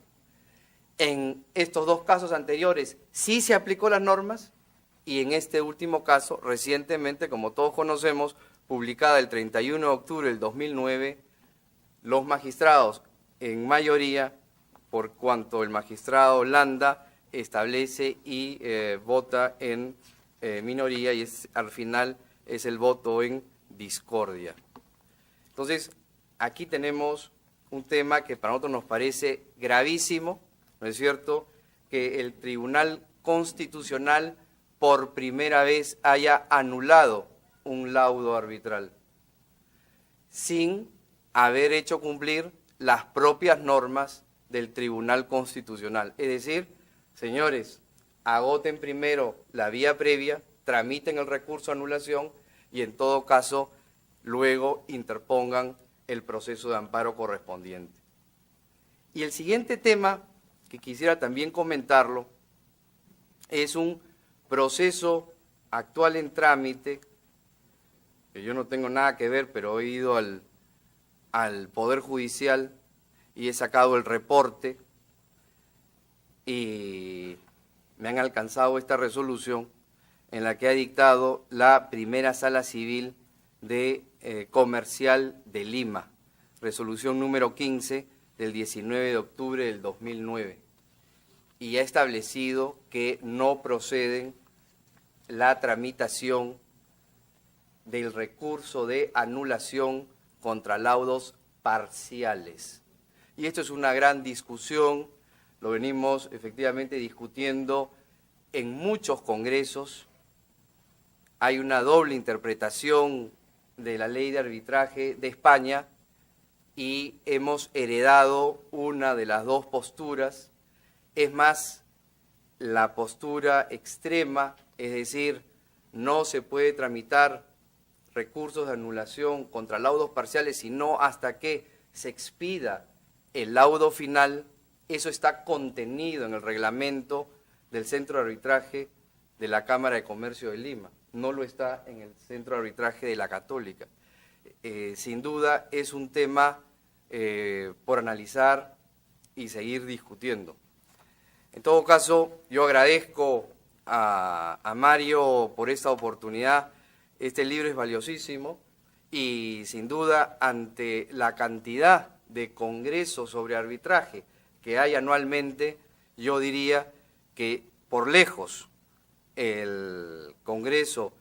En estos dos casos anteriores sí se aplicó las normas, y en este último caso, recientemente, como todos conocemos, publicada el 31 de octubre del 2009, los magistrados en mayoría, por cuanto el magistrado Landa establece y vota en minoría, y al final es el voto en discordia. Entonces, aquí tenemos un tema que para nosotros nos parece gravísimo, ¿no es cierto?, que el Tribunal Constitucional por primera vez haya anulado un laudo arbitral sin haber hecho cumplir las propias normas del Tribunal Constitucional. Es decir, señores, agoten primero la vía previa, tramiten el recurso de anulación y en todo caso luego interpongan el proceso de amparo correspondiente. Y el siguiente tema que quisiera también comentarlo es un proceso actual en trámite, que yo no tengo nada que ver, pero he ido al Poder Judicial y he sacado el reporte y me han alcanzado esta resolución en la que ha dictado la primera Sala Civil de Comercial de Lima, resolución número 15 del 19 de octubre del 2009, y ha establecido que no proceden la tramitación del recurso de anulación contra laudos parciales. Y esto es una gran discusión, lo venimos efectivamente discutiendo en muchos congresos. Hay una doble interpretación de la ley de arbitraje de España y hemos heredado una de las dos posturas. Es más, la postura extrema, es decir, no se puede tramitar recursos de anulación contra laudos parciales sino hasta que se expida el laudo final. Eso está contenido en el reglamento del Centro de Arbitraje de la Cámara de Comercio de Lima. No lo está en el Centro de Arbitraje de la Católica. Sin duda es un tema por analizar y seguir discutiendo. En todo caso, yo agradezco a Mario por esta oportunidad. Este libro es valiosísimo y sin duda ante la cantidad de congresos sobre arbitraje que hay anualmente, yo diría que por lejos el congreso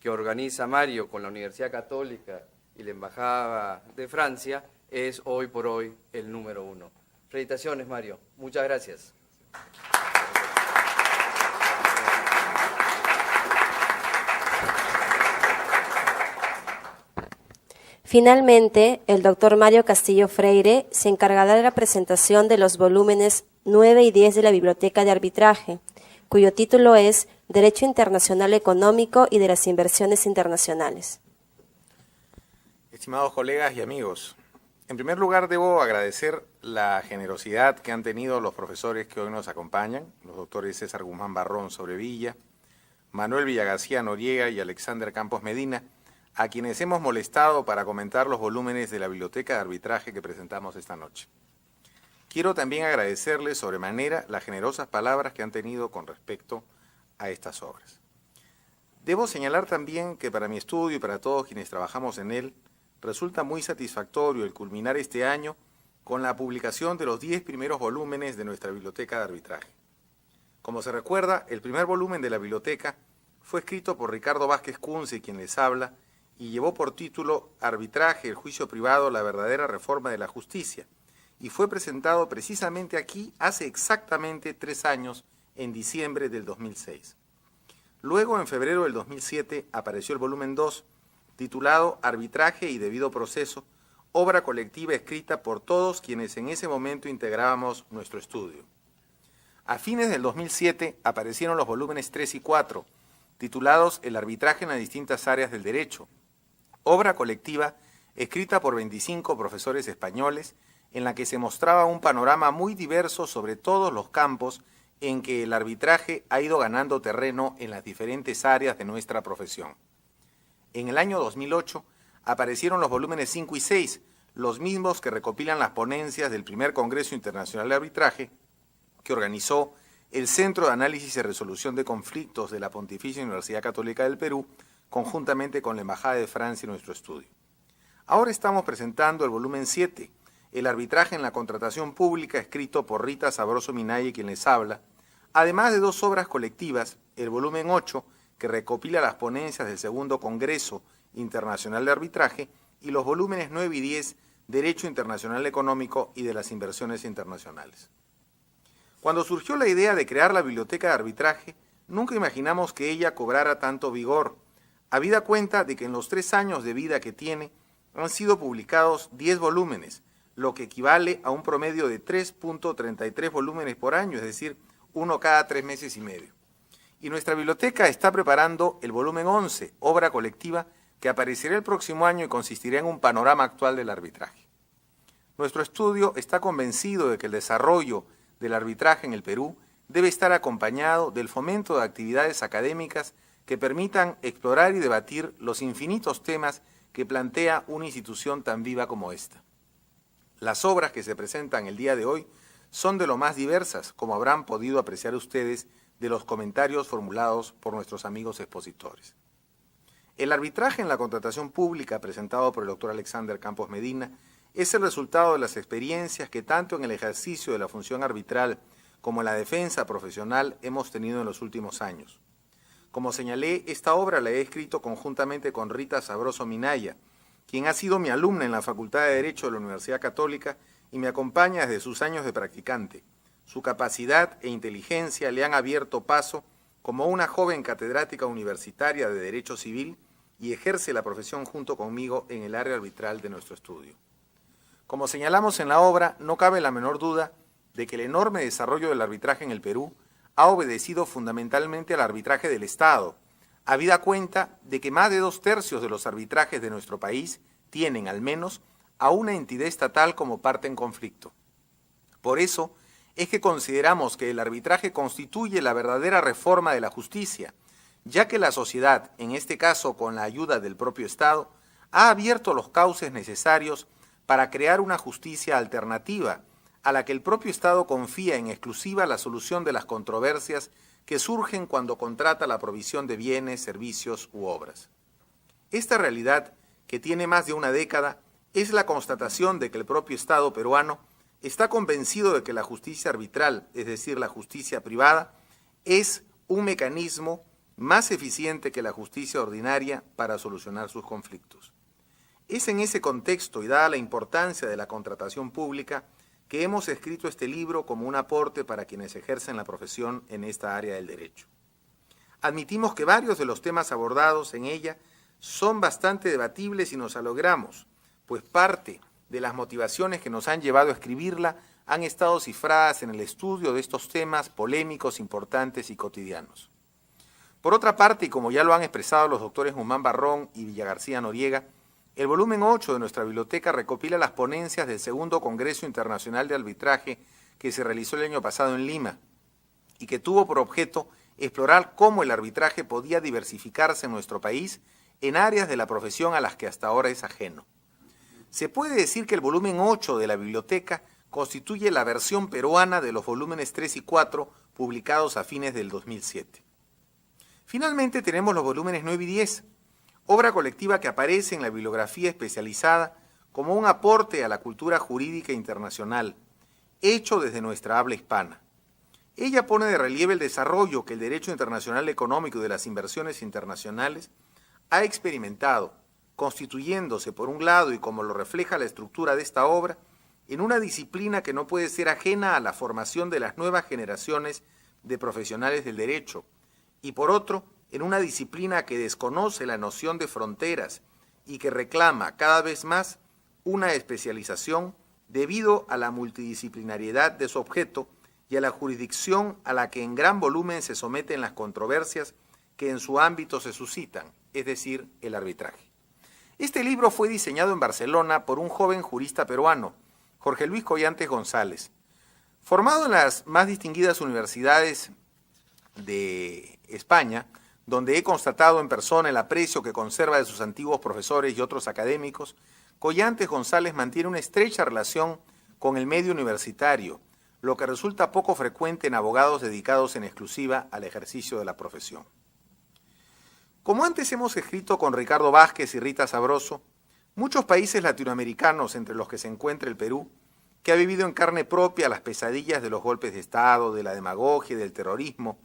que organiza Mario con la Universidad Católica y la Embajada de Francia es hoy por hoy el número 1. Felicitaciones, Mario. Muchas gracias. Finalmente, el doctor Mario Castillo Freire se encargará de la presentación de los volúmenes 9 y 10 de la Biblioteca de Arbitraje, cuyo título es Derecho Internacional Económico y de las Inversiones Internacionales. Estimados colegas y amigos, en primer lugar debo agradecer la generosidad que han tenido los profesores que hoy nos acompañan, los doctores César Guzmán Barrón Sobrevilla, Manuel Villagarcía Noriega y Alexander Campos Medina, a quienes hemos molestado para comentar los volúmenes de la Biblioteca de Arbitraje que presentamos esta noche. Quiero también agradecerles sobremanera las generosas palabras que han tenido con respecto a estas obras. Debo señalar también que para mi estudio y para todos quienes trabajamos en él, resulta muy satisfactorio el culminar este año con la publicación de los 10 primeros volúmenes de nuestra biblioteca de arbitraje. Como se recuerda, el primer volumen de la biblioteca fue escrito por Ricardo Vázquez Kunze, quien les habla, y llevó por título Arbitraje, el juicio privado, la verdadera reforma de la justicia, y fue presentado precisamente aquí hace exactamente 3 años, en diciembre del 2006. Luego, en febrero del 2007, apareció el volumen 2, titulado Arbitraje y debido proceso, obra colectiva escrita por todos quienes en ese momento integrábamos nuestro estudio. A fines del 2007 aparecieron los volúmenes 3 y 4, titulados El arbitraje en las distintas áreas del derecho, obra colectiva escrita por 25 profesores españoles, en la que se mostraba un panorama muy diverso sobre todos los campos en que el arbitraje ha ido ganando terreno en las diferentes áreas de nuestra profesión. En el año 2008 aparecieron los volúmenes 5 y 6, los mismos que recopilan las ponencias del primer Congreso Internacional de Arbitraje que organizó el Centro de Análisis y Resolución de Conflictos de la Pontificia Universidad Católica del Perú, conjuntamente con la Embajada de Francia y nuestro estudio. Ahora estamos presentando el volumen 7, El arbitraje en la contratación pública, escrito por Rita Sabroso Minaye, quien les habla, además de 2 obras colectivas, el volumen 8, que recopila las ponencias del segundo Congreso Internacional de Arbitraje, y los volúmenes 9 y 10, Derecho Internacional Económico y de las Inversiones Internacionales. Cuando surgió la idea de crear la Biblioteca de Arbitraje, nunca imaginamos que ella cobrara tanto vigor, habida cuenta de que en los 3 años de vida que tiene, han sido publicados 10 volúmenes, lo que equivale a un promedio de 3.33 volúmenes por año, es decir, uno cada 3 meses y medio. Y nuestra biblioteca está preparando el volumen 11, obra colectiva, que aparecerá el próximo año y consistirá en un panorama actual del arbitraje. Nuestro estudio está convencido de que el desarrollo del arbitraje en el Perú debe estar acompañado del fomento de actividades académicas que permitan explorar y debatir los infinitos temas que plantea una institución tan viva como esta. Las obras que se presentan el día de hoy son de lo más diversas, como habrán podido apreciar ustedes de los comentarios formulados por nuestros amigos expositores. El arbitraje en la contratación pública presentado por el doctor Alexander Campos Medina es el resultado de las experiencias que tanto en el ejercicio de la función arbitral como en la defensa profesional hemos tenido en los últimos años. Como señalé, esta obra la he escrito conjuntamente con Rita Sabroso Minaya, quien ha sido mi alumna en la Facultad de Derecho de la Universidad Católica y me acompaña desde sus años de practicante. Su capacidad e inteligencia le han abierto paso como una joven catedrática universitaria de Derecho Civil y ejerce la profesión junto conmigo en el área arbitral de nuestro estudio. Como señalamos en la obra, no cabe la menor duda de que el enorme desarrollo del arbitraje en el Perú ha obedecido fundamentalmente al arbitraje del Estado, habida cuenta de que más de 2/3 de los arbitrajes de nuestro país tienen, al menos, a una entidad estatal como parte en conflicto. Por eso es que consideramos que el arbitraje constituye la verdadera reforma de la justicia, ya que la sociedad, en este caso con la ayuda del propio Estado, ha abierto los cauces necesarios para crear una justicia alternativa a la que el propio Estado confía en exclusiva la solución de las controversias que surgen cuando contrata la provisión de bienes, servicios u obras. Esta realidad, que tiene más de una década, es la constatación de que el propio Estado peruano está convencido de que la justicia arbitral, es decir, la justicia privada, es un mecanismo más eficiente que la justicia ordinaria para solucionar sus conflictos. Es en ese contexto y dada la importancia de la contratación pública que hemos escrito este libro como un aporte para quienes ejercen la profesión en esta área del derecho. Admitimos que varios de los temas abordados en ella son bastante debatibles y nos alegramos, pues parte de las motivaciones que nos han llevado a escribirla han estado cifradas en el estudio de estos temas polémicos, importantes y cotidianos. Por otra parte, y como ya lo han expresado los doctores Guzmán Barrón y Villagarcía Noriega, el volumen 8 de nuestra biblioteca recopila las ponencias del segundo Congreso Internacional de Arbitraje que se realizó el año pasado en Lima y que tuvo por objeto explorar cómo el arbitraje podía diversificarse en nuestro país en áreas de la profesión a las que hasta ahora es ajeno. Se puede decir que el volumen 8 de la biblioteca constituye la versión peruana de los volúmenes 3 y 4 publicados a fines del 2007. Finalmente tenemos los volúmenes 9 y 10, obra colectiva que aparece en la bibliografía especializada como un aporte a la cultura jurídica internacional, hecho desde nuestra habla hispana. Ella pone de relieve el desarrollo que el derecho internacional económico y de las inversiones internacionales ha experimentado, constituyéndose por un lado, y como lo refleja la estructura de esta obra, en una disciplina que no puede ser ajena a la formación de las nuevas generaciones de profesionales del derecho, y por otro, en una disciplina que desconoce la noción de fronteras y que reclama cada vez más una especialización debido a la multidisciplinariedad de su objeto y a la jurisdicción a la que en gran volumen se someten las controversias que en su ámbito se suscitan, es decir, el arbitraje. Este libro fue diseñado en Barcelona por un joven jurista peruano, Jorge Luis Collantes González. Formado en las más distinguidas universidades de España, donde he constatado en persona el aprecio que conserva de sus antiguos profesores y otros académicos, Collantes González mantiene una estrecha relación con el medio universitario, lo que resulta poco frecuente en abogados dedicados en exclusiva al ejercicio de la profesión. Como antes hemos escrito con Ricardo Vázquez y Rita Sabroso, muchos países latinoamericanos, entre los que se encuentra el Perú, que ha vivido en carne propia las pesadillas de los golpes de Estado, de la demagogia y del terrorismo,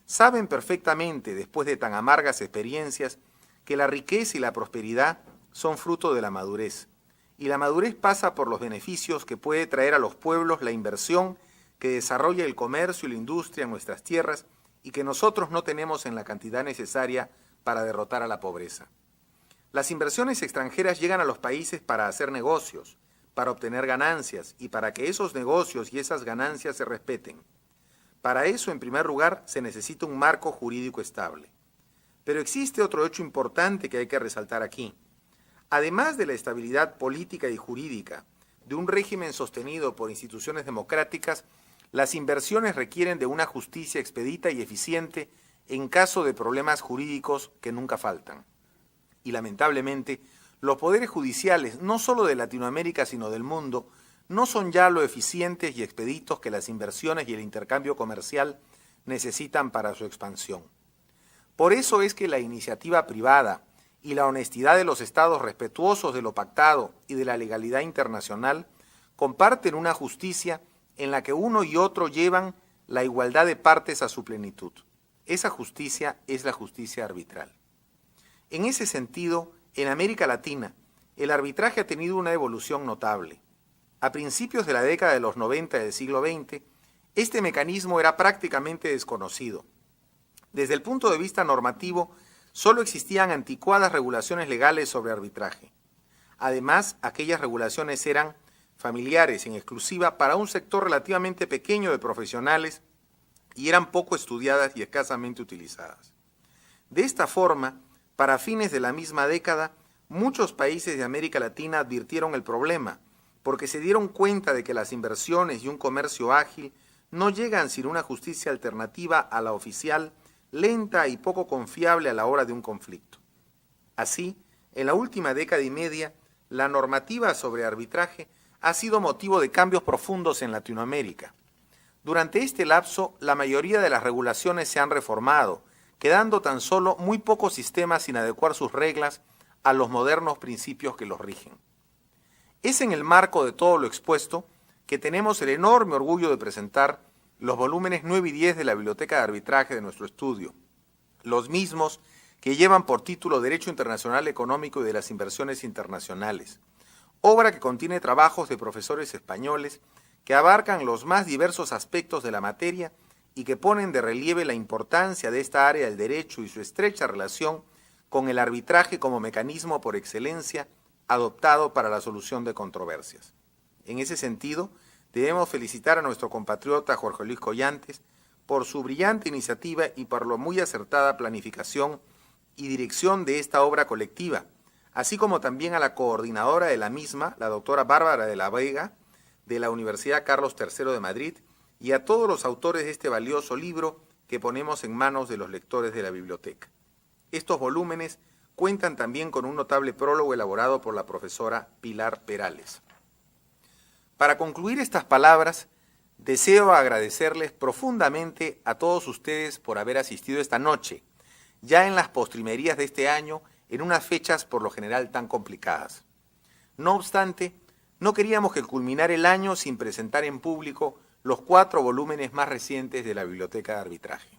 saben perfectamente, después de tan amargas experiencias, que la riqueza y la prosperidad son fruto de la madurez, y la madurez pasa por los beneficios que puede traer a los pueblos la inversión que desarrolla el comercio y la industria en nuestras tierras y que nosotros no tenemos en la cantidad necesaria para derrotar a la pobreza. Las inversiones extranjeras llegan a los países para hacer negocios, para obtener ganancias y para que esos negocios y esas ganancias se respeten. Para eso, en primer lugar, se necesita un marco jurídico estable. Pero existe otro hecho importante que hay que resaltar aquí. Además de la estabilidad política y jurídica, de un régimen sostenido por instituciones democráticas, las inversiones requieren de una justicia expedita y eficiente en caso de problemas jurídicos que nunca faltan. Y lamentablemente, los poderes judiciales, no solo de Latinoamérica sino del mundo, no son ya lo eficientes y expeditos que las inversiones y el intercambio comercial necesitan para su expansión. Por eso es que la iniciativa privada y la honestidad de los estados respetuosos de lo pactado y de la legalidad internacional comparten una justicia en la que uno y otro llevan la igualdad de partes a su plenitud. Esa justicia es la justicia arbitral. En ese sentido, en América Latina, el arbitraje ha tenido una evolución notable. A principios de la década de los 90 del siglo XX, este mecanismo era prácticamente desconocido. Desde el punto de vista normativo, solo existían anticuadas regulaciones legales sobre arbitraje. Además, aquellas regulaciones eran familiares en exclusiva para un sector relativamente pequeño de profesionales y eran poco estudiadas y escasamente utilizadas. De esta forma, para fines de la misma década, muchos países de América Latina advirtieron el problema, porque se dieron cuenta de que las inversiones y un comercio ágil no llegan sin una justicia alternativa a la oficial, lenta y poco confiable a la hora de un conflicto. Así, en la última década y media, la normativa sobre arbitraje ha sido motivo de cambios profundos en Latinoamérica. Durante este lapso, la mayoría de las regulaciones se han reformado, quedando tan solo muy pocos sistemas sin adecuar sus reglas a los modernos principios que los rigen. Es en el marco de todo lo expuesto que tenemos el enorme orgullo de presentar los volúmenes 9 y 10 de la Biblioteca de Arbitraje de nuestro estudio, los mismos que llevan por título Derecho Internacional Económico y de las Inversiones Internacionales, obra que contiene trabajos de profesores españoles que abarcan los más diversos aspectos de la materia y que ponen de relieve la importancia de esta área del derecho y su estrecha relación con el arbitraje como mecanismo por excelencia adoptado para la solución de controversias. En ese sentido, debemos felicitar a nuestro compatriota Jorge Luis Collantes por su brillante iniciativa y por la muy acertada planificación y dirección de esta obra colectiva, así como también a la coordinadora de la misma, la doctora Bárbara de la Vega, de la Universidad Carlos III de Madrid, y a todos los autores de este valioso libro que ponemos en manos de los lectores de la biblioteca. Estos volúmenes cuentan también con un notable prólogo elaborado por la profesora Pilar Perales. Para concluir estas palabras, deseo agradecerles profundamente a todos ustedes por haber asistido esta noche, ya en las postrimerías de este año, en unas fechas por lo general tan complicadas. No obstante, no queríamos que culminara el año sin presentar en público los 4 volúmenes más recientes de la Biblioteca de Arbitraje.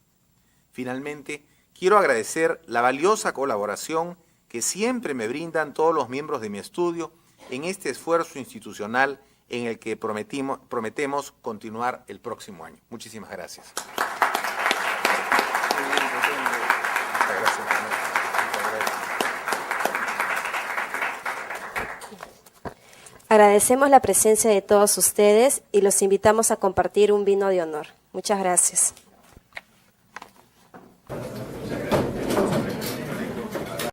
Finalmente, quiero agradecer la valiosa colaboración que siempre me brindan todos los miembros de mi estudio en este esfuerzo institucional en el que prometemos continuar el próximo año. Muchísimas gracias. Agradecemos la presencia de todos ustedes y los invitamos a compartir un vino de honor. Muchas gracias.